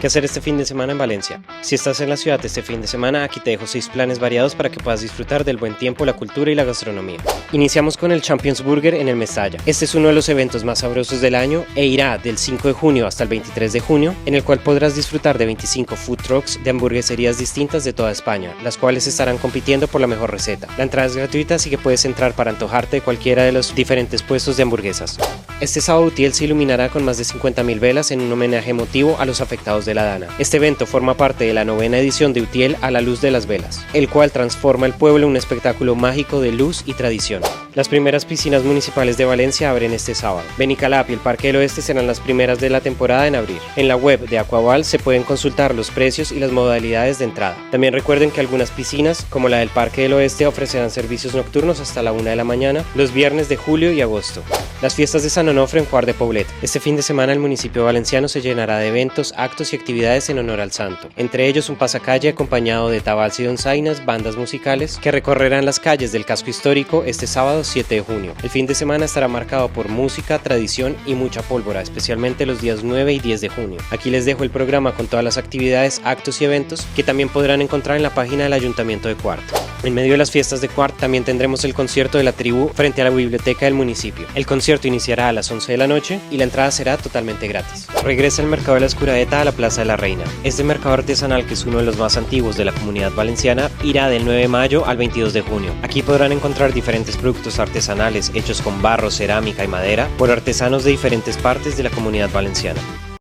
¿Qué hacer este fin de semana en Valencia? Si estás en la ciudad este fin de semana, aquí te dejo 6 planes variados para que puedas disfrutar del buen tiempo, la cultura y la gastronomía. Iniciamos con el Champions Burger en el Mestalla. Este es uno de los eventos más sabrosos del año e irá del 5 de junio hasta el 23 de junio, en el cual podrás disfrutar de 25 food trucks de hamburgueserías distintas de toda España, las cuales estarán compitiendo por la mejor receta. La entrada es gratuita, así que puedes entrar para antojarte de cualquiera de los diferentes puestos de hamburguesas. Este sábado Utiel se iluminará con más de 50.000 velas en un homenaje emotivo a los afectados de la Dana. Este evento forma parte de la 9ª edición de Utiel a la luz de las velas, el cual transforma el pueblo en un espectáculo mágico de luz y tradición. Las primeras piscinas municipales de Valencia abren este sábado. Benicalap y el Parque del Oeste serán las primeras de la temporada en abrir. En la web de Aquaval se pueden consultar los precios y las modalidades de entrada. También recuerden que algunas piscinas, como la del Parque del Oeste, ofrecerán servicios nocturnos hasta la 1 de la mañana los viernes de julio y agosto. Las fiestas de San Onofre en Quart de Poblet. Este fin de semana el municipio valenciano se llenará de eventos, actos y actividades en honor al santo. Entre ellos un pasacalle acompañado de tabals y donzainas, bandas musicales que recorrerán las calles del casco histórico este sábado 7 de junio. El fin de semana estará marcado por música, tradición y mucha pólvora, especialmente los días 9 y 10 de junio. Aquí les dejo el programa con todas las actividades, actos y eventos que también podrán encontrar en la página del Ayuntamiento de Quart. En medio de las fiestas de Quart también tendremos el concierto de la tribu frente a la biblioteca del municipio. El concierto iniciará a las 11 de la noche y la entrada será totalmente gratis. Regresa el mercado de la Escuradeta a la Plaza de la Reina. Este mercado artesanal, que es uno de los más antiguos de la comunidad valenciana, irá del 9 de mayo al 22 de junio. Aquí podrán encontrar diferentes productos artesanales hechos con barro, cerámica y madera por artesanos de diferentes partes de la comunidad valenciana.